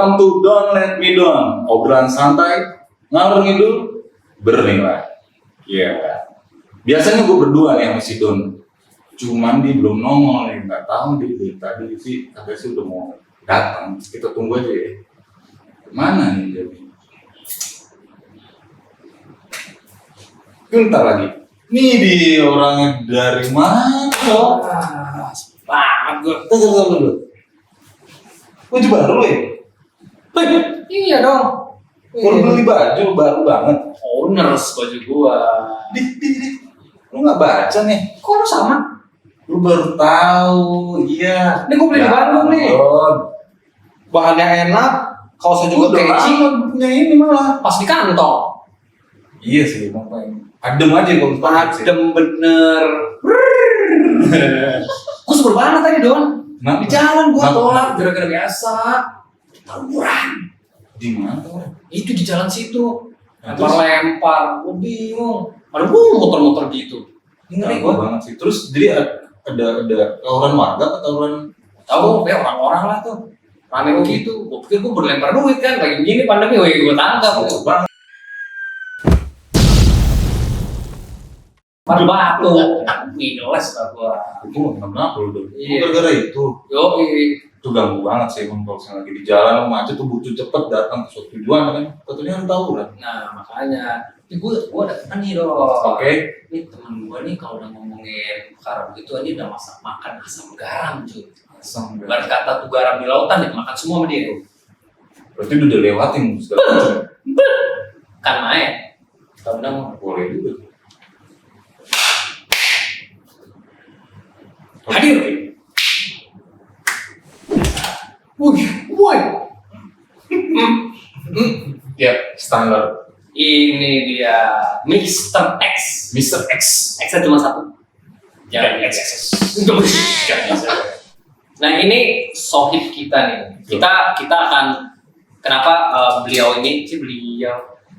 welcome to Don't Let Me Down. Obrolan santai, ngalor ngidul, bernilai. Iya. Biasanya gue berdua nih sama si Don. Cuman dia belum nongol nih, nggak tahu dia tadi sih katanya sih udah mau datang. Kita tunggu aja ya. Mana nih jadi? Bentar lagi. Nih dia orangnya dari mana? Banget gue. Tunggu dulu. Baju baru ya? Iya dong. Baru beli baju baru banget. Owners baju gua. Lu nggak baca nih? Kok lu sama? Lu baru tahu, iya. Ini gua beli di Bandung nih. Don. Bahannya enak, kaosnya juga Udah catchy. lama punya ini malah. Pas di kantong. Iya sih, ngapain? Adem aja kalau Adem bener. Gua sebel banget tadi Don. Kenapa? Di jalan gua Kenapa? tolak gara-gara biasa. Tawuran. Di mana tuh? Itu di jalan situ. Nah, Lempar-lempar. Gua bingung. Ada gua muter-muter gitu. Ngeri Gua gua. banget sih. Terus jadi ada tawuran warga atau tawuran? Tahu ya orang-orang lah tuh. Rame begitu. Gua pikir gua berlempar duit kan. Lagi begini pandemi, woi gua tangkap. Bang. Padahal batu. Minus lah gua. Gua nggak kenapa lu dong? Iya. Gara-gara itu. Yoi. Itu ganggu banget sih emang kalau misalnya lagi di jalan macet tuh butuh cepet datang ke suatu tujuan kan. Tentunya harus tahu kan. Nah makanya. Ini gua ada temen nih dong. Oke. Ini temen gua nih kalau udah ngomongin perkara begitu ini udah masak makan asam garam cuy. Asam garam. Berarti kata tuh garam di lautan dia makan semua sama dia. Berarti udah lewatin segala macam. Kan main. Kalau bilang Boleh juga. hadir. Wih, woi. Ya, standar. Ini dia Mr. X. Mr. X. X-nya cuma satu. Jangan X. Nah ini sohib kita nih. Kita akan kenapa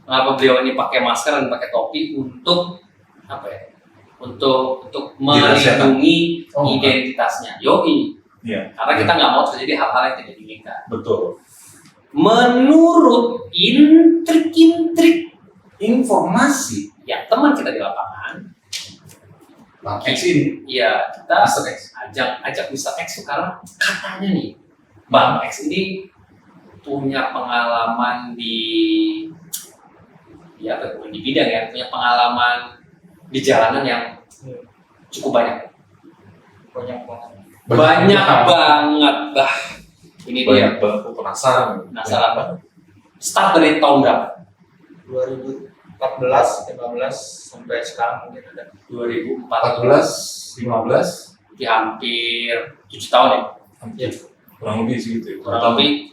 kenapa beliau ini pakai masker dan pakai topi untuk apa ya? Untuk Dirahasiakan. melindungi Oh, identitasnya. Yoi. Iya. Karena kita nggak mau terjadi hal-hal yang tidak diinginkan. Betul. Menurut intrik Informasi. ya teman kita di lapangan, Bang X ini. ya kita Mr. X. ajak Mr. X karena katanya nih Bang X ini punya pengalaman di di bidang ya, punya pengalaman di jalanan yang cukup banyak banget bah. Ini dia Banyak banget. Aku penasaran. penasaran banget. Start dari tahun berapa? 2014, 15 sampai sekarang mungkin ada 2014. 14, 15. Ya hampir 7 tahun ya. ya. Kurang lebih segitu ya. Kurang lebih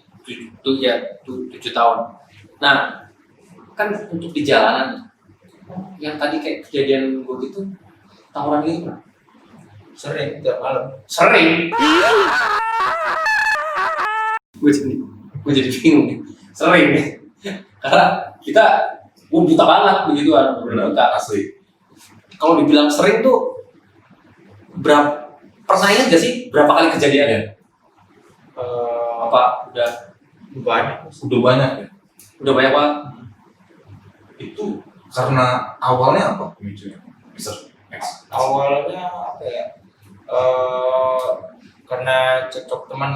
7 tahun. Nah, kan untuk di jalanan yang tadi kayak kejadian gue gitu, tawuran gitu kan? sering tiap malam. Sering. Gue jadi bingung nih. Sering nih. Karena gue buta banget begituan, Benar, buta. asli. Kalau dibilang sering tuh pernah ingat gak sih berapa kali kejadiannya? Apa udah Banyak. Udah banyak ya. banyak banget? Itu karena awalnya apa pemicunya? Mr. X. Awalnya apa ya? Karena cocok teman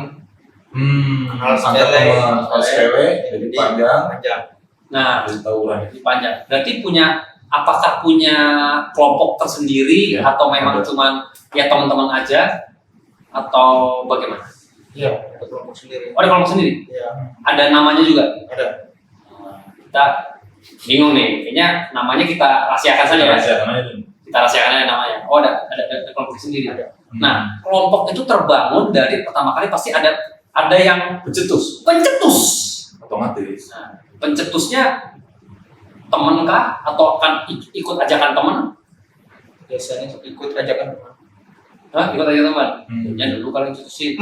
hal Angkat sepele. teman, hal sepele, jadi panjang, Panjang. Nah, jadi tawuran. lebih panjang. Berarti apakah punya kelompok tersendiri Iya, atau memang ada. cuman ya teman-teman aja atau bagaimana? Iya, ada kelompok sendiri. Oh, ada kelompok sendiri. Iya, Ada namanya juga. ada. Kita bingung nih. Kayaknya namanya kita rahasiakan saja ya. Kita rahasiakan aja namanya. Oh, ada kelompok sendiri. Ada. Nah, kelompok itu terbangun dari pertama kali pasti ada yang pencetus pencetus. otomatis. Nah, pencetusnya temen kah atau akan ikut ajakan temen? Biasanya ikut ajakan teman. Hah, ikut ajakan teman? Ya dulu kalian cetusin.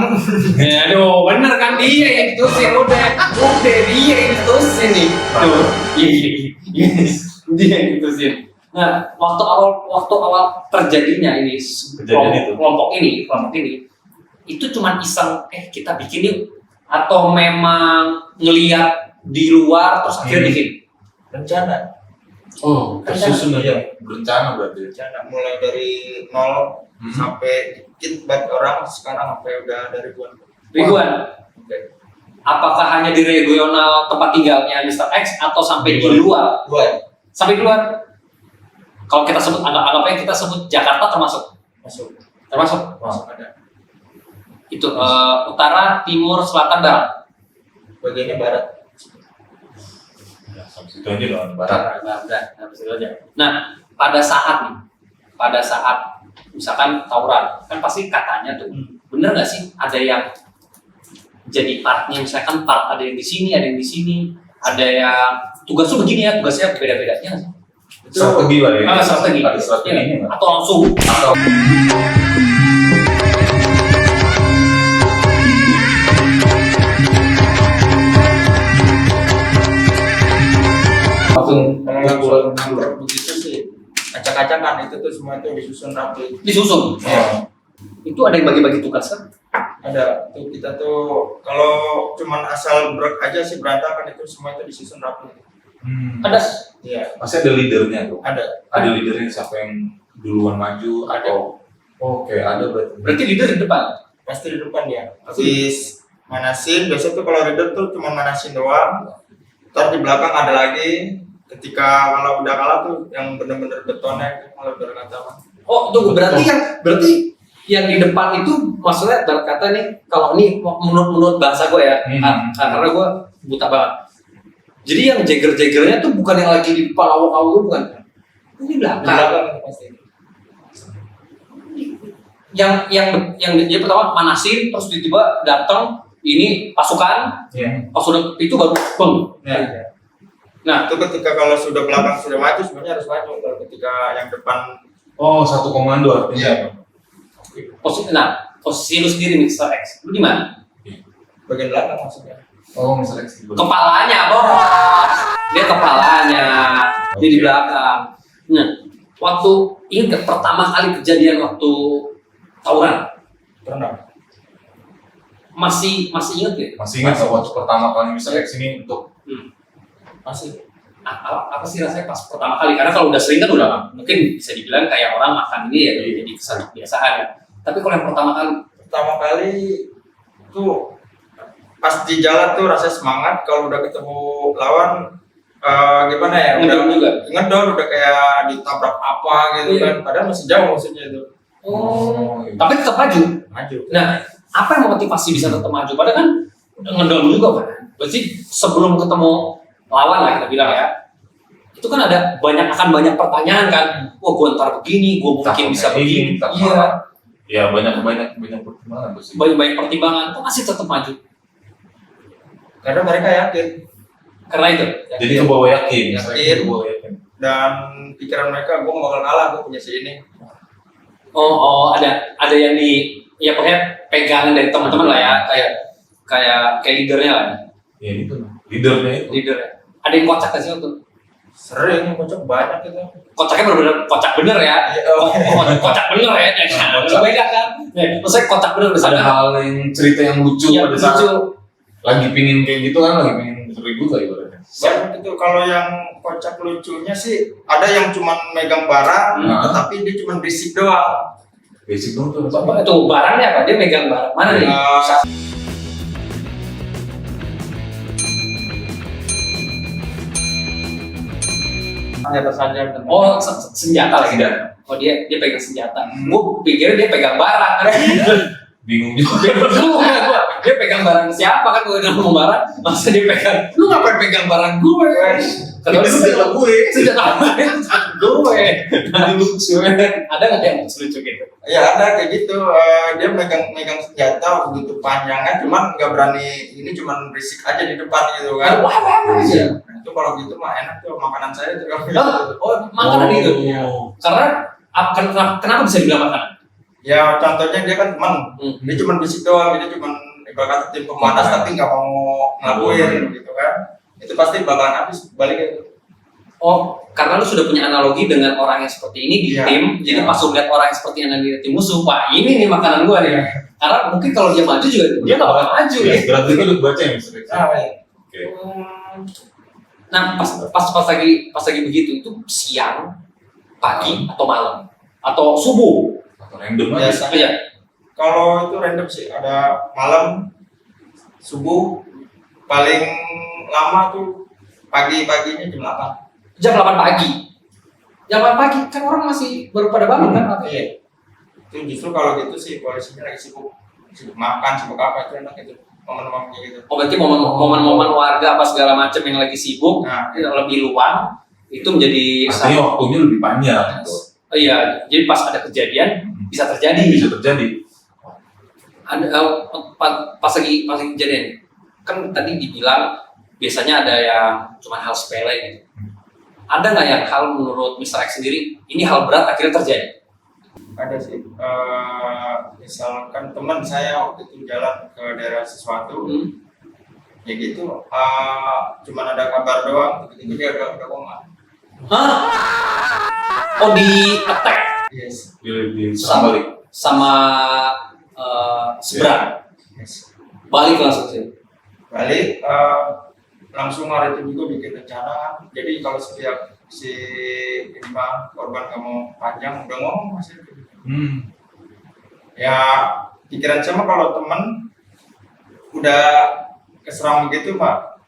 Ya aduh, bener kan dia yang cetusin udah dia yang cetusin nih. Tuh, iya. Dia yang cetusin. Nah, waktu awal terjadinya ini Kejadian itu. kelompok ini itu cuma iseng kita bikin yuk Atau memang ngelihat di luar terus akhirnya bikin? Rencana. Oh, Tersusun aja berencana berarti. Rencana mulai dari nol sampai dikit banget orang, sekarang sampai udah ada ribuan. Ribuan. Oke. Apakah hanya di regional tempat tinggalnya Mr. X atau sampai di luar? Dua Sampai di luar. Kalau kita sebut anggapnya kita sebut Jakarta termasuk. masuk. Termasuk. Masuk ada. Itu utara, timur, selatan, barat. Bagiannya barat. Ya, sampai situ aja dong barat. Nah, pada saat misalkan tawuran, kan pasti katanya tuh, bener nggak sih ada yang jadi partnya, misalkan part ada yang di sini, ada yang di sini, ada yang tugasnya begini ya, tugasnya beda-bedanya. Strategi lah ya. Strategi. Ada strateginya nggak? Atau langsung. Kalau begitu sih acak-acakan itu tuh semua itu disusun rapi. Disusun. Ya. Itu ada yang bagi-bagi tugas kan? Ada tuh kita tuh kalau cuman asal brek aja sih berantakan, itu semua itu disusun rapi. Ada. Iya, Pasti ada leadernya tuh. ada. Ada leadernya siapa yang duluan maju atau oke ada berarti. Berarti leader di depan. Pasti di depan dia. Habis manasin, biasa tuh kalau leader tuh cuma manasin doang. Ntar di belakang ada lagi. Ketika kalau udah kalah tuh yang bener-bener betonnya kalau udah kata mah. Oh, tunggu, berarti yang di depan itu maksudnya dalam kata nih, kalau ini menurut bahasa gue ya, karena gue buta banget. Jadi yang jeger-jegernya tuh bukan yang lagi di depan awal-awal, bukan? Ini Di belakang. belakang itu pasti. Yang dia pertama manasin, terus tiba-tiba datang ini pasukan, Iya. pas udah itu baru beng. Ya. Nah, Itu ketika kalau sudah belakang sudah maju sebenarnya harus maju. Kalau ketika yang depan Oh, satu komando artinya. posisi lu sendiri Mr. X, lu di mana? bagian belakang maksudnya. Oh, misalnya Kepalanya, bos. Dia kepalanya, dia di belakang. Nah, waktu ingat pertama kali kejadian waktu tawuran, Pernah. masih ingat ya? masih ingat waktu pertama kali misalnya sini untuk Masih. Apa sih rasanya pas pertama kali? Karena kalau udah sering kan udah mungkin bisa dibilang kayak orang makan ini ya jadi kebiasaan ya. Tapi kalau yang Pertama kali tuh pas di jalan tuh rasa semangat, kalau udah ketemu lawan gimana ya? ngedon juga. Ngedon udah kayak ditabrak apa gitu Iya. kan. Padahal masih jauh maksudnya itu. Tapi tetap maju. Maju. Nah, apa yang memotivasi bisa tetap maju? Padahal kan ngedon juga kan. Berarti sebelum ketemu lawan lah kita bilang ya, itu kan akan banyak pertanyaan kan. Wah, gue ntar begini, gue mungkin bisa begini. Iya. Ya banyak pertimbangan pasti. Banyak pertimbangan, kok masih tetap maju? Karena mereka yakin Karena itu. Jadi ke bawah yakin. Yakin. Ke bawah yakin. dan pikiran mereka gue gak bakal kalah, gue punya si ini. Ada yang ya pokoknya pegangan dari teman-teman lah ya, kayak leadernya lah. Ya itu leadernya itu. Leadernya. Ada yang kocak gak sih waktu? Sering kocok banyak gitu. Kocaknya benar-benar kocak bener ya. Kocak bener ya. Kocak. Beda kan? Maksudnya kocak bener Ada misalnya. hal yang cerita yang lucu Yang pada saat lucu. lagi pingin kayak gitu kan, lagi pingin ribut lah ibaratnya. Banyak itu. Kalau yang kocak lucunya sih ada yang cuman megang barang, tetapi dia cuman berisik doang. Basic dong tuh. Tuh barangnya apa? Dia megang barang mana nih? Sanjang-sanjang. Oh, senjata lagi dah. Oh, dia pegang senjata. Gue pikir dia pegang barang. Bingung juga. Bingung kan gua. Dia pegang barang siapa kan gue udah ngomong barang. Masa dia pegang? Lu ngapain pegang barang gue? Kalau Ini senjata gue. senjata gue. Jadi lucu. Ada nggak yang lucu gitu? Ya ada kayak gitu. Dia megang senjata begitu panjangnya, cuman nggak berani. Ini cuman berisik aja di depan gitu kan. Wah, Iya. Nah, itu kalau gitu mah enak tuh makanan saya tuh kalau gitu. makanan itu. Karena kenapa bisa dibilang makanan? Ya contohnya dia kan teman, dia cuma berisik doang, dia cuma ibarat tim pemanas tapi nggak mau ngelakuin gitu kan. Itu pasti bakalan habis balik gitu. Oh, karena lu sudah punya analogi dengan orang yang seperti ini di Iya, tim, jadi iya. pas lu lihat orang yang seperti yang di tim musuh, wah ini nih makanan gua nih. Karena mungkin kalau dia maju juga dia nggak bakal maju Ya, ya. berarti itu udah baca ya Mr. X. Iya. Oke. Nah, pas lagi begitu itu siang, pagi atau malam atau subuh. Atau random aja. Biasa. Iya. Kalau itu random sih, ada malam, subuh, paling lama tuh pagi-paginya jam 8. Jam 8 pagi. Jam 8 pagi kan orang masih baru pada bangun kan? Iya. Itu justru kalau gitu sih polisinya lagi sibuk makan, sibuk apa itu enak itu momen-momen kayak gitu. Oh berarti momen-momen warga apa segala macam yang lagi sibuk Nah, lebih luang itu menjadi Artinya waktunya lebih panjang. Gitu. Oh iya, jadi pas ada kejadian bisa terjadi. Bisa terjadi. Ada pas lagi kejadian kan tadi dibilang biasanya ada yang cuma hal sepele gitu. Ada nggak yang hal menurut Mr. X sendiri ini hal berat akhirnya terjadi? ada sih. Misalkan teman saya waktu itu jalan ke daerah sesuatu, ya gitu. Cuman ada kabar doang, tiba-tiba dia udah koma. Hah? Oh di attack Yes. Di Sama. balik. sama seberang, Yes. balik langsung sih. Balik, langsung hari itu juga bikin rencana. Jadi kalau setiap si ini mah korban nggak mau panjang, udah ngomong masih. Ya pikiran saya mah kalau temen udah keserang begitu pak,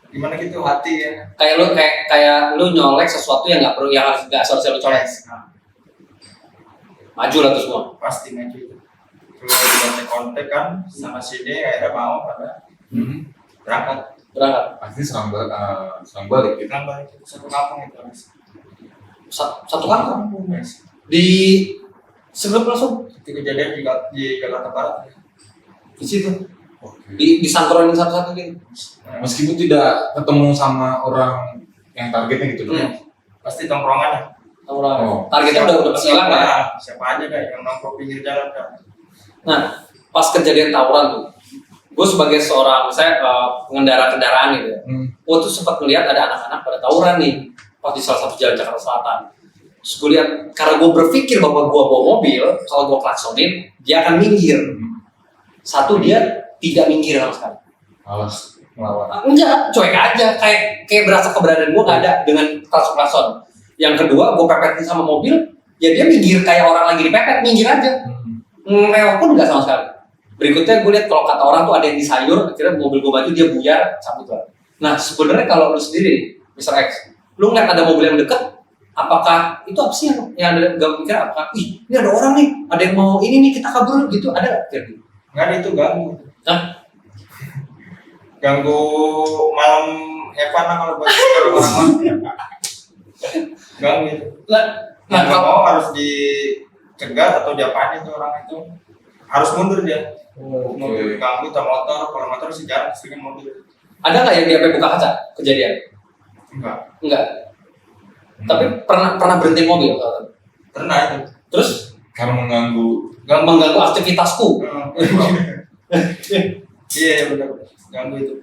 gimana gitu hati ya. Kayak lu nyolek sesuatu yang nggak perlu, yang harus nggak seharusnya lu colek. Nah, Maju lah tuh semua. pasti maju itu. Terus dikontek-kontek kan sama si D, akhirnya mau pada berangkat. Pasti serang balik gitu. Bilang balik itu satu kampung itu habis. Satu kampung Yes. di sebelum langsung Itu kejadian juga di Jakarta Barat. di situ Oke. disantronin satu-satu gitu. Meskipun tidak ketemu sama orang yang targetnya gitu dong. Pasti tongkrongan ya. Oh. Targetnya udah silang ya. Siapa aja deh yang nongkrong pinggir jalan kan. Nah, pas kejadian tawuran tuh, gue sebagai seorang pengendara kendaraan gitu ya, gue tuh sempat ngeliat ada anak-anak pada tawuran nih pas di salah satu jalan Jakarta Selatan. Terus gue lihat, karena gue berpikir bahwa gue bawa mobil, kalau gue klaksonin, dia akan minggir. Satu, dia tidak minggir sama sekali. Alas melawan. Enggak, cuek aja, kayak berasa keberadaan gue gak ada dengan klakson. Yang kedua, gue pepetin sama mobil, ya dia minggir kayak orang lagi dipepet, minggir aja. Ngereok pun enggak sama sekali. Berikutnya gue lihat kalau kata orang tuh ada yang disayur, akhirnya mobil gue maju dia buyar, cabut lah. Nah sebenarnya kalau lu sendiri, Mr. X, lu ngeliat ada mobil yang deket, apakah itu apa sih yang ada gak mikir apakah, ini ada orang nih, ada yang mau ini nih kita kabur gitu, ada nggak? Jadi Nggak ada itu ganggu. Hah? Ganggu malam Evan lah kalau buat orang-orang. Ganggu itu. nah Nggak kalau mau harus dicegat atau diapain itu orang itu. Harus mundur dia. Mobil ganggu atau motor, kalau motor sih jarang, sering mundur. ada nggak yang dia sampai buka kaca kejadian? Enggak. Enggak. Tapi pernah berhenti mobil. Pernah itu. Terus Karena mengganggu. mengganggu aktivitasku. Iya benar. Ganggu itu.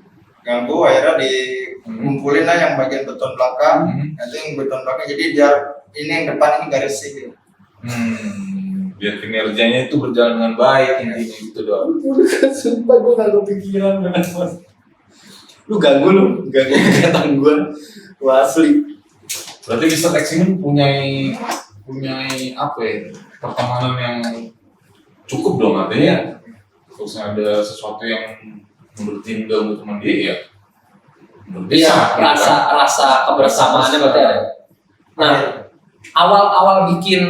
Ganggu akhirnya dikumpulin lah yang bagian beton belakang. Nanti yang beton belakang jadi biar ini yang depan ini garis sih gitu. Biar kinerjanya itu berjalan dengan baik intinya gitu doang. Sumpah gue gak kepikiran banget mas. Lu ganggu kegiatan gue. Wah asli. Berarti Mr. X ini punya apa ya? Pertemanan yang cukup dong artinya. Terus ada sesuatu yang menurut dia mengganggu teman dia ya. Menurut dia Iya, sakit, kan? rasa kebersamaannya berarti ada. Nah, awal bikin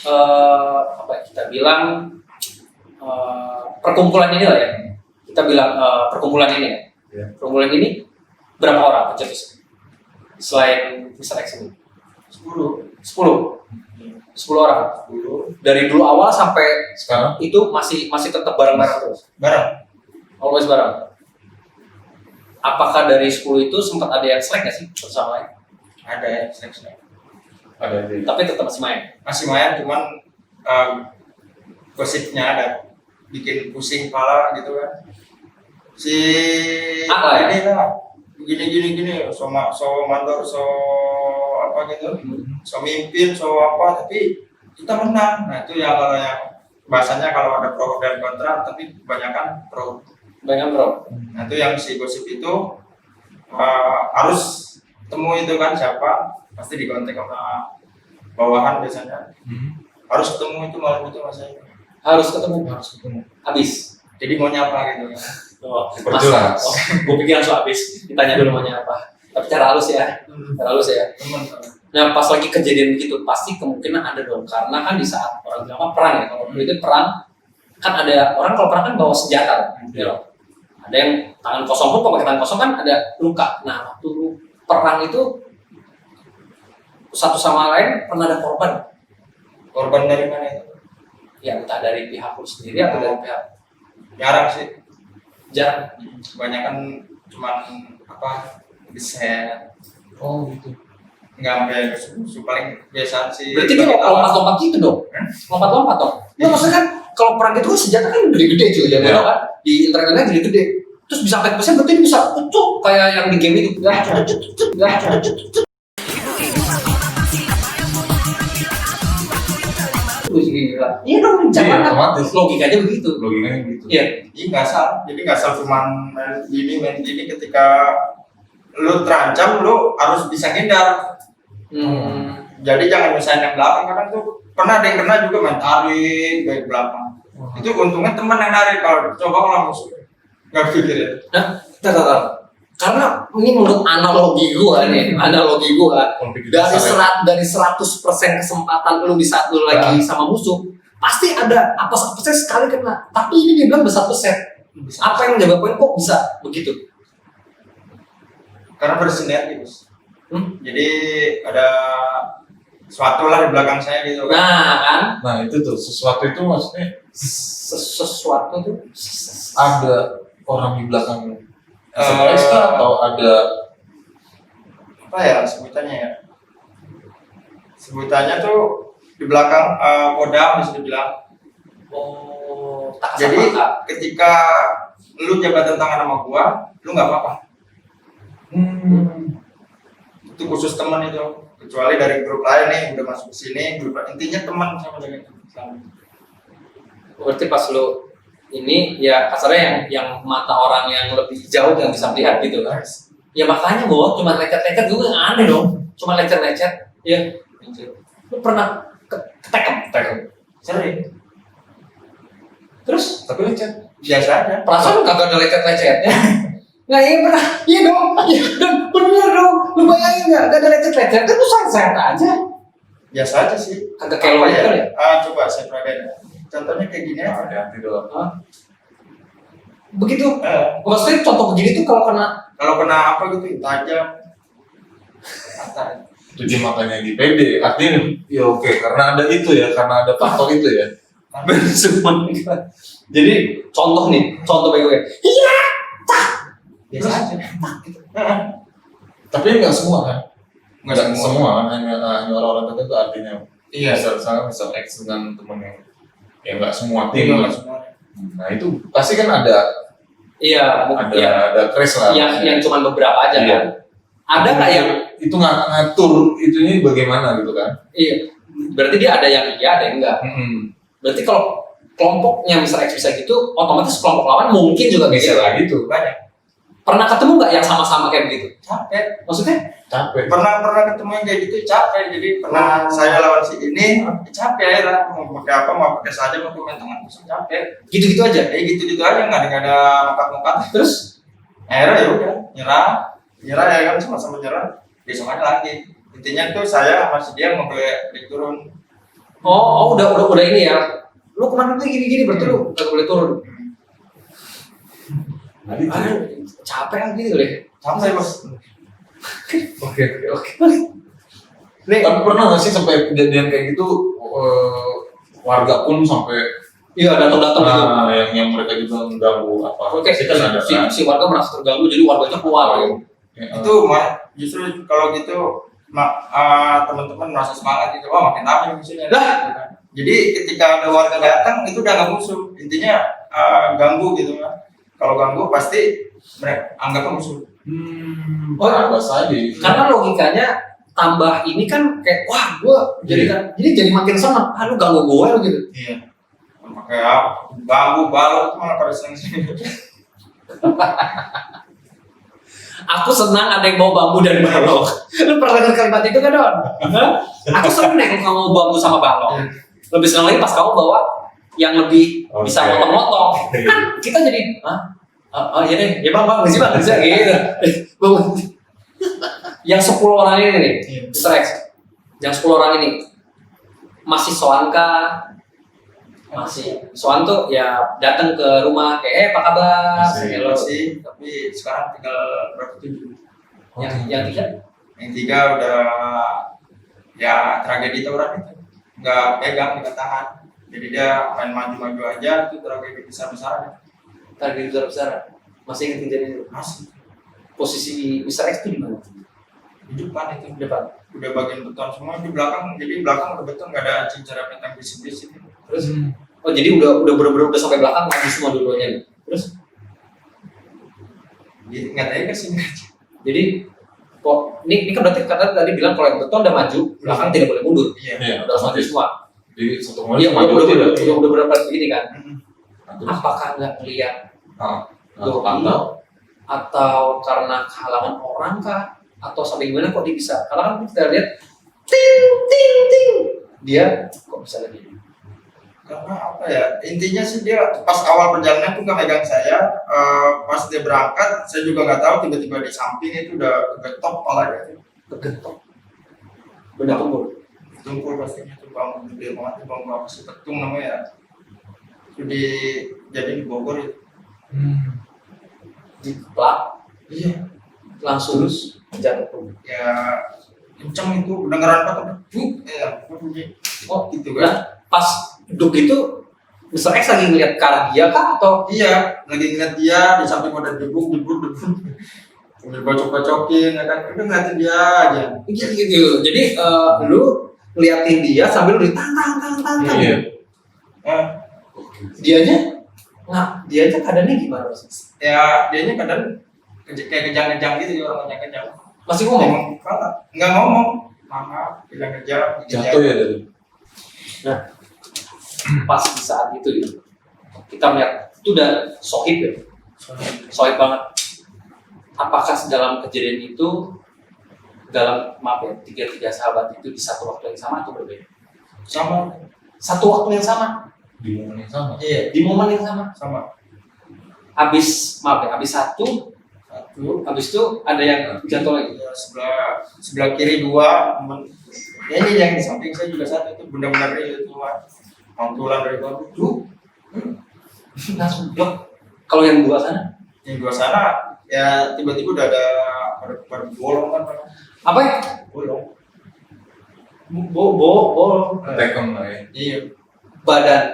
apa ya, kita bilang perkumpulan ini lah ya. Kita bilang perkumpulan ini ya. Iya. Perkumpulan ini berapa orang pencetusnya? Selain Mr. X ini? 10 orang. Dari dulu awal sampai Sekarang itu masih tetap bareng-bareng terus. Bareng. Always bareng. Apakah dari 10 itu sempat ada yang slack nggak sih bersama lain? Ada ya, seleksi. ada di Tapi tetap masih main. Masih main cuman gosipnya ada bikin pusing kepala gitu kan. Si Apa ya? ini lah gini, so mandor, so apa gitu, so mimpin, so apa, tapi kita menang. Nah itu yang kalau yang bahasanya kalau ada pro dan kontra, tapi kebanyakan pro. Banyak bro. Nah itu yang si gosip itu harus temu itu kan siapa, pasti dikontak sama bawahan biasanya. Harus ketemu itu malam itu mas saya. Harus ketemu. Habis. Jadi maunya apa gitu kan? Oh, Perjelas. Gue pikir langsung habis. Ditanya dulu maunya apa. Tapi cara halus ya. Cara halus ya. Temen. Nah pas lagi kejadian begitu pasti kemungkinan ada dong, karena kan di saat orang bilang apa perang ya, kalau dulu itu perang kan ada orang kalau perang kan bawa senjata, gitu loh. Ada yang tangan kosong pun kalau pakai tangan kosong kan ada luka. Nah waktu perang itu satu sama lain pernah ada korban. Korban dari mana itu? Ya entah dari pihak lu sendiri atau dari pihak Jarang sih. jarang. Kebanyakan cuman apa diset, Oh gitu. nggak sampai kesusu, paling kebiasaan sih. Berarti dia lompat-lompat gitu dong? Lompat-lompat dong? Ya maksudnya kan kalau perang itu kan senjata kan gede-gede cuy, ya Iya. kan? Di internet gede-gede. Terus bisa sampai persen berarti bisa ucuk kayak yang di game itu. Gila. Iya dong, Iya, jangan otomatis. logikanya begitu. Logikanya gitu. Iya. Iya nggak salah. Jadi nggak salah cuman main gini ketika lu terancam lu harus bisa ngindar. Jadi jangan misalnya yang belakang, kadang tuh pernah ada yang kena juga main tarik baik belakang. Itu untungnya teman yang narik, kalau coba kalau musuh nggak pikir ya. Nah, tar. Karena ini menurut analogi gua dari 100% kesempatan lu di saat lu lagi sama musuh pasti ada apa persen sekali kena, tapi ini dia bilang besar persen. Apa yang menyebabkan kok bisa begitu? Karena bersinergi bos. Jadi ada sesuatu lah di belakang saya gitu kan. Nah kan Nah itu tuh sesuatu itu maksudnya sesuatu tuh ada orang di belakang SPS atau ada Apa ya sebutannya ya? Sebutannya tuh di belakang kodam bisa dibilang. tak Jadi kesempatan. ketika lu jabatan tangan sama gua, lu nggak apa-apa. Itu khusus teman itu. Kecuali dari grup lain nih udah masuk ke sini, grup intinya teman sama dengan Berarti pas lu ini ya kasarnya yang mata orang yang lebih jauh yang bisa melihat gitu kan. Ya makanya gua cuma lecet-lecet juga nggak aneh dong. Cuma lecet-lecet. Ya. Lu pernah ketekep? sering. Terus tapi lecet. Biasa aja. perasaan lu kagak ada lecet-lecetnya. Nah iya pernah. Iya dong. Iya dan bener dong. Lu bayangin nggak? Gak ada lecet-lecet. Kan lu sehat-sehat aja. Biasa aja sih. Kagak kayak lo Apa ya. Coba saya peragain. Contohnya kayak gini aja. Hati-hati doang. Begitu. Maksudnya contoh begini tuh kalau kena Kalau kena apa gitu tajam. Itu dia makanya di PD. Artinya ya oke karena ada itu ya, karena ada faktor itu ya. semua. Jadi contoh bagi gue. Iya. Biasa aja. Tapi nggak semua kan? Nggak semua. Kan hanya orang-orang tertentu artinya. Iya. Misal X dengan temen yang nggak semua tim. Nggak semua. Nah itu pasti kan ada Iya, ada crash lah. yang cuma beberapa aja Iya. kan. Ada nggak yang itu ngatur itunya bagaimana gitu kan? iya. Berarti dia ada yang iya, ada yang enggak. Berarti kalau kelompoknya Mr. X bisa gitu, otomatis kelompok lawan mungkin juga Bisa bisa. lah gitu. Banyak. Pernah ketemu nggak yang sama-sama kayak begitu? Capek. Maksudnya? Capek. Pernah ketemu yang kayak gitu capek. Jadi pernah saya lawan si ini capek akhirnya mau pakai apa mau pakai saja mau main tangan kosong capek. Gitu-gitu aja. Gitu aja nggak ada mukat-mukat. Terus Akhirnya ya udah nyerah ya kan sama-sama nyerah. Besoknya lagi. Intinya tuh saya sama si dia mau beli turun. udah ini ya. Lu kemarin tuh gini-gini berarti lu nggak boleh turun. Nanti Capek kan gitu deh. Capek bos. Oke. Nih, tapi pernah nggak sih sampai kejadian kayak gitu warga pun sampai Iya datang-datang gitu. yang mereka juga mengganggu apa? Oke, si warga merasa terganggu jadi warganya keluar gitu. Itu justru kalau gitu teman-teman merasa semangat gitu. Wah makin ramai musuhnya. Lah. Jadi ketika ada warga datang itu udah nggak musuh. Intinya ganggu gitu kan. Kalau ganggu pasti mereka anggapnya musuh. Oh, apa saja. Karena logikanya tambah ini kan kayak wah gue jadi makin seneng. Ah lu ganggu gue lu gitu. Iya. Pakai apa? Bambu balok malah pada seneng. Aku senang ada yang bawa bambu dan balok. Lu pernah dengar kalimat itu kan Don? Hah? Aku senang deh kalau kamu bambu sama balok. Lebih senang lagi pas kamu bawa yang lebih bisa Oke. motong-motong. Kan kita jadi, oh iya deh, ya bang, bisa gitu. Yang 10 orang ini nih, Iya. Mr. X. Yang 10 orang ini masih soan kah? Masih soan tuh ya datang ke rumah kayak apa kabar? Masih. Hello. Masih, tapi sekarang tinggal berapa 7. Yang tiga Yang 3 udah ya tragedi tawuran itu. Nggak pegang, nggak tahan. Jadi dia main maju-maju aja, itu tragedi besar-besaran. target besar masih ingat kejadian itu. Masih Posisi Mr. X itu di mana? di depan itu. Di depan. Udah bagian beton semua di belakang, jadi belakang udah beton, nggak ada cincara yang bisik-bisik. Terus oh jadi udah bener-bener udah sampai belakang maju semua dua-duanya nih. Terus Jadi nggak tahu ke sini. jadi kok ini kan berarti kata tadi bilang kalau yang beton udah maju belakang tidak boleh mundur. Iya. Iya, Udah langsung maju semua. Jadi satu Iya maju tidak. udah berapa begini kan? Terus, Apakah nggak melihat atau atau karena kehalangan orang kah? Atau sampai gimana kok dia bisa? Karena kan kita lihat ting ting ting dia kok bisa lagi? Karena apa ya, intinya sih dia pas awal perjalanan tuh nggak megang saya, pas dia berangkat saya juga nggak tahu, tiba-tiba di samping itu udah kegetok palanya, Kegetok. Benda tumpul. tumpul pastinya tuh bambu gede banget, bambu apa sih, petung namanya. Itu jadi di Bogor itu. Diplak Iya. langsung jatuh. Ya kenceng itu, beneran banget. Ya, bunyi. Oh Gitu nah kan. pas duduk itu Mr. X lagi ngeliat ke arah dia kah atau Iya, lagi ngeliat dia di samping udah debu. Sambil bocok-bocokin, ya kan, udah ngeliatin dia aja. gitu. Jadi lu ngeliatin dia sambil lu tang. Iya. Eh, Dianya keadaannya gimana sih? ya dianya kadang kayak kejang-kejang gitu, orang kejang-kejang. Masih ngomong? Emang kalah, nggak ngomong, mama kejang-kejang. Jatuh ya dari. Pas di saat itu ya, kita melihat itu udah sohib ya, sohib banget. Apakah dalam kejadian itu dalam maaf ya tiga sahabat itu di satu waktu yang sama atau berbeda? Sama. Satu waktu yang sama, Di momen yang sama. Iya, di momen yang sama. sama. Habis satu, habis itu ada yang jatuh lagi. Ya, sebelah kiri 2, ya ini yang di samping saya juga satu, itu benar-benar itu mantulan dari bambu tuh. Langsung blok. Kalau yang dua sana, Yang 2 sana ya tiba-tiba udah ada pada bolong kan, apa ya? bolong. Bolong. Tekem lah ya. Iya, Badan.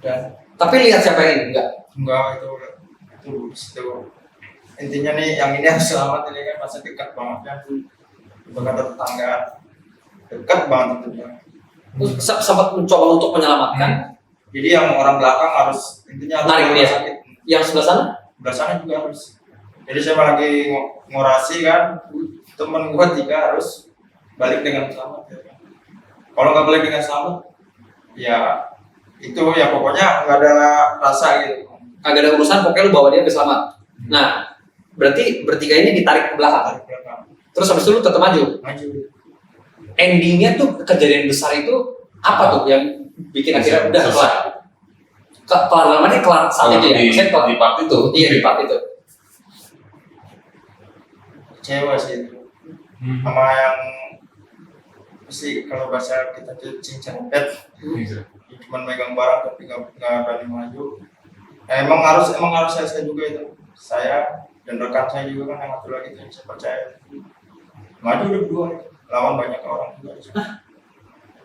dan Tapi lihat siapa yang ini enggak? enggak itu intinya nih yang ini harus selamat, ini kan masa dekat banget kan, bukan ada tetangga dekat banget itu dia. Terus sempat mencoba untuk menyelamatkan. Jadi yang orang belakang harus intinya harus Tarik ke dia. rumah sakit. Yang sebelah sana? Sebelah sana juga harus. Jadi saya lagi ngorasi kan, temen gua 3 harus balik dengan selamat ya. Kalau nggak balik dengan selamat, ya itu ya pokoknya nggak ada rasa gitu. Kagak ada urusan, pokoknya lu bawa dia ke selamat. Nah, berarti bertiga ini ditarik ke belakang. Tarik belakang, Terus habis itu lu tetap maju. maju. Endingnya tuh kejadian besar itu apa tuh yang bikin akhirnya udah kelar? Kelar dalam arti kelar saat itu ya? Maksudnya kelar. Di part itu. Iya di part itu. Kecewa sih itu. Sama yang mesti kalau bahasa kita tuh cincang-pet, cuma megang barang tapi nggak berani maju. Emang harus saya juga itu. Saya dan rekan saya juga kan yang satu lagi yang saya percaya. Maju udah berdua, lawan banyak orang juga.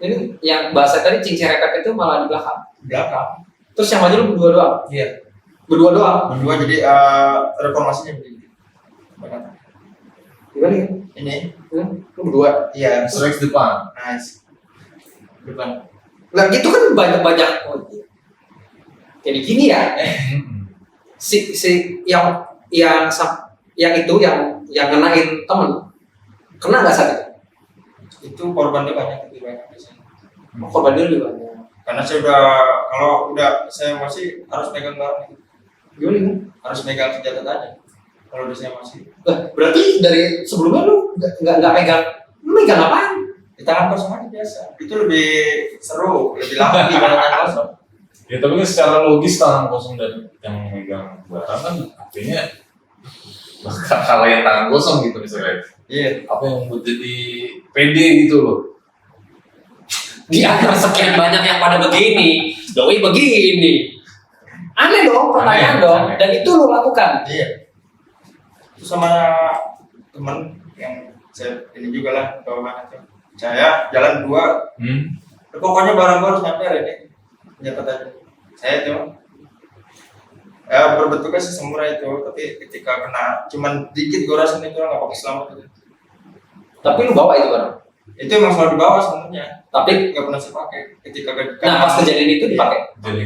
Ini yang bahasa tadi cincin repet itu malah di belakang. Belakang. Terus yang maju lu berdua doang? Iya. Berdua doang? Berdua jadi reformasinya begini. Benar. Gimana ya? Ini, Lu berdua? iya. Strike depan. Nice. Depan. Nah gitu kan banyak-banyak. Jadi gini ya, si yang yang itu yang ngenain temen kena nggak sakit? Itu korbannya banyak, lebih banyak di sini. Korban dia lebih banyak. Karena saya udah, kalau udah saya masih harus megang barang, Gimana? harus megang senjata tadi. Kalau udah saya masih Berarti dari sebelumnya lu nggak pegang, lu megang apaan? di tangan kosong aja biasa. Itu lebih seru, lebih lama dibanding tangan kosong. Ya tapi kan secara logis tangan kosong dan yang megang barang kan artinya bakal kalah yang tangan kosong gitu misalnya. Iya. Apa yang membuat jadi pede gitu loh. Di antara sekian banyak yang pada begini, doi begini. Aneh dong, pertanyaan Aneh, dong. aneh. Dan itu lu lakukan. Iya. Itu sama teman yang saya ini juga lah bawa itu. Saya jalan 2, pokoknya barang gua harus nyampe ini. Senjata tadi. Saya itu ya berbentuknya sih semurah itu, tapi ketika kena cuman dikit gua rasain itu nggak pakai selamat itu. Tapi lu bawa itu barang. Itu emang selalu dibawa sebenarnya, Tapi nggak pernah saya pakai. Ketika nah pas kejadian itu dipakai. Jadi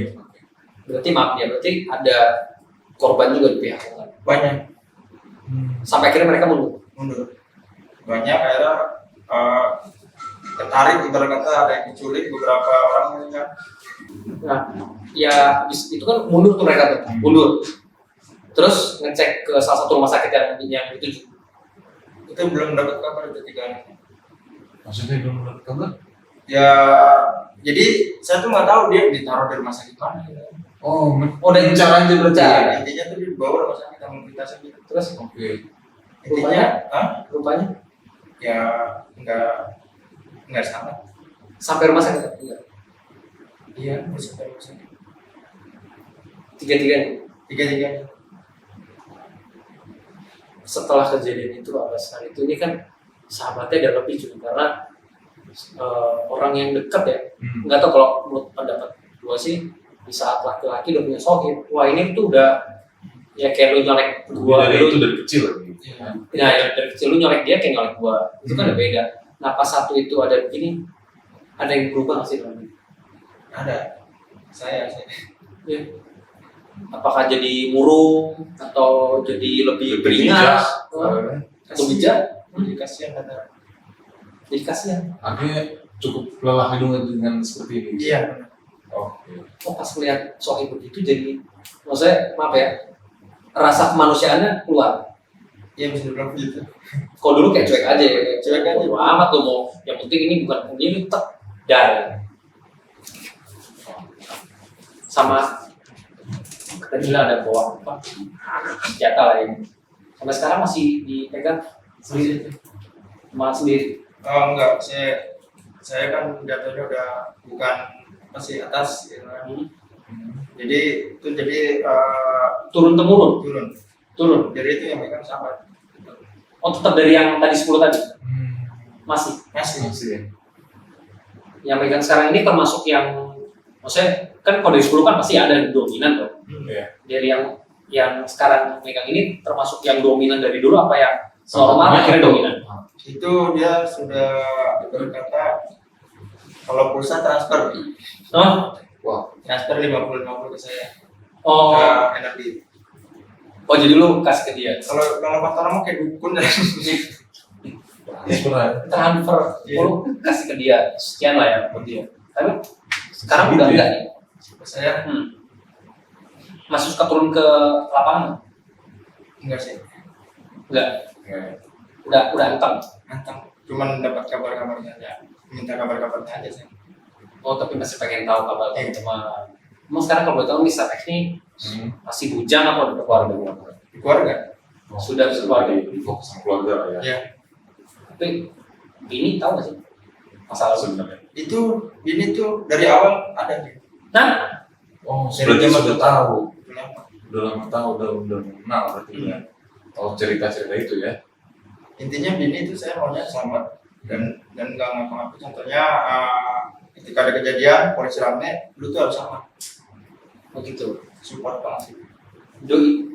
Berarti maaf ya, berarti ada korban juga di pihak yang lain. banyak Sampai akhirnya mereka mundur. banyak akhirnya tertarik, ibarat kata ada yang diculik beberapa orang kan. Nah, ya habis itu kan mundur tuh mereka tuh, mundur. Terus ngecek ke salah satu rumah sakit yang dituju. Itu belum dapat kabar itu 3 hari. maksudnya belum dapat kabar? Ya jadi saya tuh nggak tahu dia ditaruh di rumah sakit mana. Oh, dan bicara aja berarti. Ya, intinya tuh dibawa rumah sakit sama kita saja. Terus Oke. Intinya, rupanya ya nggak salah. sampai rumah sakit enggak. Iya, harus sampai rumah sakit. Tiga-tiganya. 3-3. Setelah kejadian itu Abbas hari itu ini kan sahabatnya ada lebih juga karena orang yang dekat ya. Nggak tahu kalau menurut pendapat gua sih di saat laki-laki udah punya sohib, wah ini tuh udah ya kayak lu nyolek gua Dari lu, itu dari kecil lagi. Iya. nah ya, dari kecil lu nyolek dia kayak nyolek gua itu kan udah beda. Nah pas satu itu ada begini, ada yang berubah nggak sih dalamnya? Ada. Saya. Ya. Apakah jadi murung atau jadi lebih beringas atau bijak? Jadi kasihan ada. Jadi kasihan. Akhirnya cukup lelah dengan seperti ini. Iya. Oke. Oh pas melihat sohib begitu jadi, maksudnya maaf ya, rasa kemanusiaannya keluar. Iya bisa dibilang begitu. Kalau dulu kayak cuek aja ya, kayak Cuek aja. bodo amat lo mau, yang penting ini bukan ini tek dari. Sama kita bilang ada bawa apa senjata lah ini. Sampai sekarang masih dipegang sendiri, sendiri. Oh enggak, saya kan jatuhnya udah bukan masih atas gitu kan. Jadi itu Turun temurun, turun. Jadi itu yang megang sahabat. Oh tetap dari yang tadi 10 tadi masih. Masih. ya. Yang megang sekarang ini termasuk yang, maksudnya kan kalau dari 10 kan pasti ada yang dominan tuh. Iya. Dari yang sekarang megang ini termasuk yang dominan dari dulu apa yang normal akhirnya dominan? Itu dia sudah berkata kalau pulsa transfer. Oh, Transfer 50-50 ke saya. oh, Ke energi. oh jadi lu kasih ke dia. Kalau kata orang mah kayak dukun ya. Transfer, Iya. lu kasih ke dia sekian lah ya buat dia. Tapi sekarang udah enggak nih. Saya Masih suka turun ke lapangan? enggak sih. Enggak. Udah enteng. Mantap. Cuman dapat kabar-kabarnya aja. Minta kabar-kabarnya aja sih. Oh tapi masih pengen tahu kabar Iya. teman. Emang sekarang kalau boleh tahu Mr. X ini masih bujang apa udah keluarga? Di keluarga. Sudah berkeluarga. Fokus sama keluarga lah ya. Iya. Tapi ini tahu nggak sih masalah lu? Sebenarnya. Itu ini tuh dari awal ada nih. Nah, Oh, Dari berarti zaman sudah tahu. Kenapa? Udah lama tahu, udah kenal berarti ya. Tahu cerita-cerita itu ya. Intinya Bini itu saya maunya selamat dan nggak ngapa-ngapain. Contohnya ketika ada kejadian polisi rame, lu tuh harus sama. begitu. Support banget sih. Doi.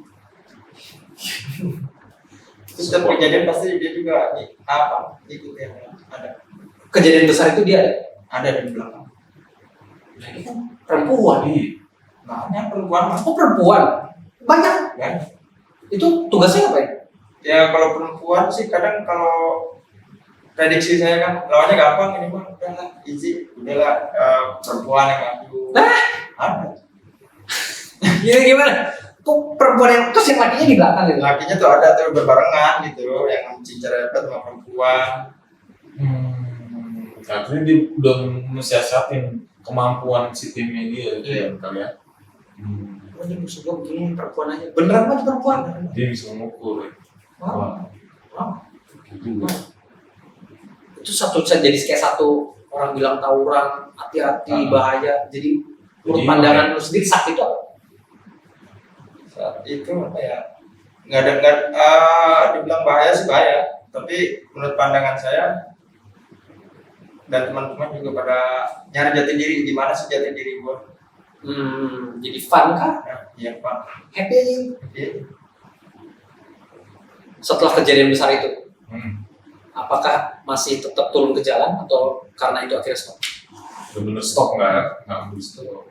Setiap kejadian pasti dia juga ikut ya ada Kejadian besar itu dia ada. di belakang. Nah, ini kan perempuan. Makanya perempuan mah Oh perempuan. Banyak. kan Itu tugasnya apa ya? Ya kalau perempuan sih kadang kalau prediksi saya kan lawannya gampang ini mah udahlah easy udahlah perempuan yang maju. Ada. Gimana? Kok perempuan yang terus yang lakinya di belakang gitu? Lakinya tuh ada tuh berbarengan gitu yang cincerepet sama perempuan. Akhirnya dia udah mensiasatin kemampuan si timnya dia Iya. kali ya. Oh, ini musuh gue begini perempuan aja. Beneran banget perempuan. Dia bisa mengukur ya. Wah. Wah. Gitu. Itu satu jadi kayak satu orang bilang tawuran, hati-hati, bahaya. Jadi menurut pandangan lu sendiri sakit itu apa? Saat itu apa ya? Dibilang bahaya sih bahaya, tapi menurut pandangan saya dan teman-teman juga pada nyari jati diri, gimana sih jati diri gua? Jadi fun kah? Nah, iya Pak. Happy aja. Jadi, Setelah kejadian besar itu, Hmm. apakah masih tetap turun ke jalan atau karena itu akhirnya stop? Bener-bener stop nggak ambil stop.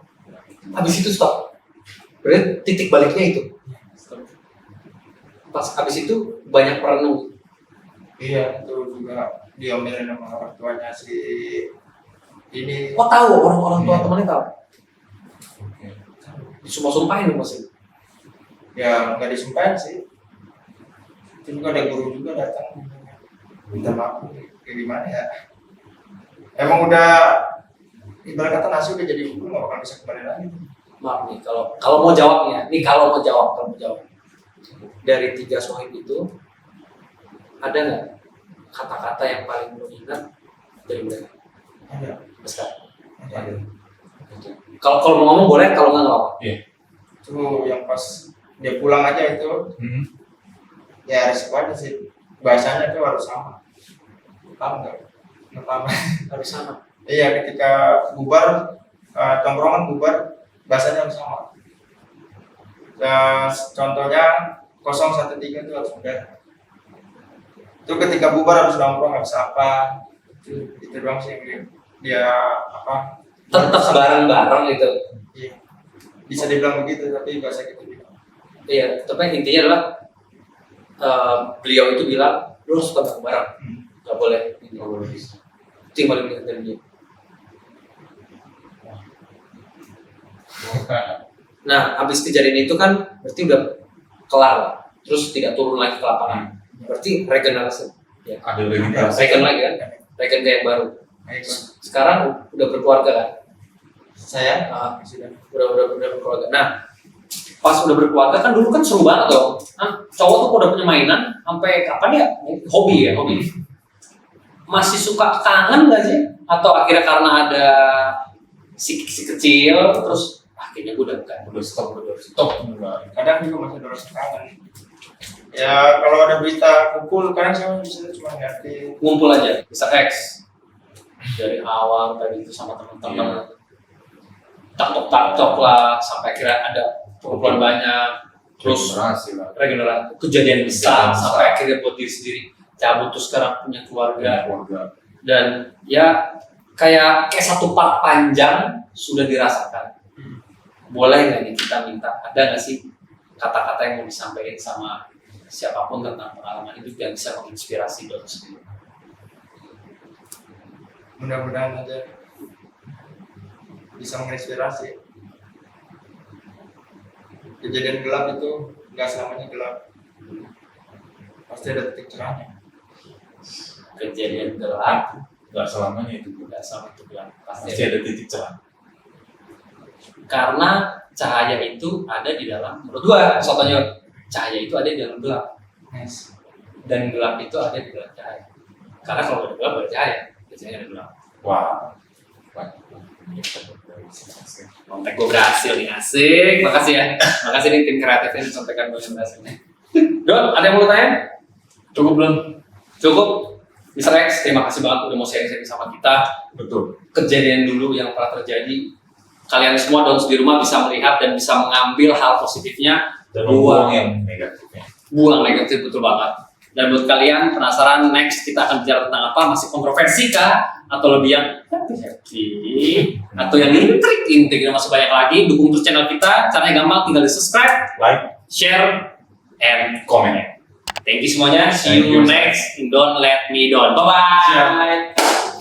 Habis itu stop. Berarti titik baliknya itu. Pas habis itu banyak perenung. iya itu juga diomelin sama orang tuanya si ini. Kok tahu orang tua Iya. temannya tahu? Oke. Disumpah-sumpahin dong masih. Ya nggak disumpahin sih. Itu juga ada guru juga datang minta maaf kayak gimana ya. Emang udah ibarat kata nasi udah jadi bubur nggak bakal bisa kembali lagi. Maaf nih kalau mau jawabnya, kalau mau jawab dari 3 sohib itu ada nggak kata-kata yang paling lu ingat dari mereka? Ada. Besar. Ada. Kalau mau ngomong boleh, kalau nggak apa. Itu yang pas dia pulang aja itu ya resiko aja sih. Bahasanya itu harus sama. Paham nggak? Nggak paham. Harus sama. Iya ketika bubar tongkrongan bubar bahasanya harus sama. Contohnya 013 itu harus udah. Itu ketika bubar harus nongkrong harus apa? Itu doang sih yang dia apa? Tetap bareng-bareng gitu. Iya. Bisa dibilang begitu tapi bahasa kita bilang. Iya, tapi intinya adalah beliau itu bilang lu harus suka bareng-bareng, nggak boleh. Itu yang paling penting dari dia. Nah, habis kejadian itu kan berarti udah kelar, terus tidak turun lagi ke lapangan. Berarti regenerasi. Ya. Ada lagi Regen lagi kan? Regen kayak baru. Baik, Bang. Sekarang udah berkeluarga kan? Saya Sudah berkeluarga. Nah, pas udah berkeluarga kan dulu kan seru banget dong. Cowok tuh udah punya mainan sampai kapan ya? Hobi. Masih suka kangen nggak sih? Atau akhirnya karena ada si kecil terus akhirnya gue udah stop. enggak. kadang juga masih terus kangen. Ya kalau ada berita kumpul kadang saya bisa cuma ngerti. Ngumpul aja, bisa X dari awal tadi itu sama teman-teman taktok lah sampai akhirnya ada perkumpulan banyak terus regenerasi kejadian besar sampai akhirnya buat diri sendiri cabut terus sekarang punya keluarga dan ya kayak satu part panjang sudah dirasakan. Boleh nggak nih kita minta ada nggak sih kata-kata yang mau disampaikan sama siapapun tentang pengalaman itu yang bisa menginspirasi Don sendiri? Mudah-mudahan aja bisa menginspirasi. Kejadian gelap itu nggak selamanya gelap, pasti ada titik cerahnya. Kejadian gelap Nggak selamanya itu. nggak sama itu gelap Pasti pasti ada. ada titik cerah. Karena cahaya itu ada di dalam, menurut gua contohnya cahaya itu ada di dalam gelap Nice. dan gelap itu ada di dalam cahaya. Karena kalau ada gelap ada cahaya, biasanya ada gelap. Wah. Kontak gue berhasil nih, asik. Makasih ya. Makasih nih tim kreatif yang disampaikan gue yang berhasil nih. Don, ada yang mau lu tanya? Cukup belum? Cukup. Mr. X, terima kasih banget udah mau sharing-sharing sama kita. Betul. Kejadian dulu yang pernah terjadi. Kalian semua Dons di rumah bisa melihat dan bisa mengambil hal positifnya. Dan Buang. buang yang negatifnya. Buang negatif, betul banget. Dan buat kalian penasaran next kita akan bicara tentang apa? Masih kontroversi kah? Atau lebih yang happy? Atau yang intrik dan masih banyak lagi? Dukung terus channel kita. Caranya gampang, tinggal di subscribe, Like, share, and comment. Thank you semuanya. See Thank you you. next. Don't let me down. Bye bye. Siap.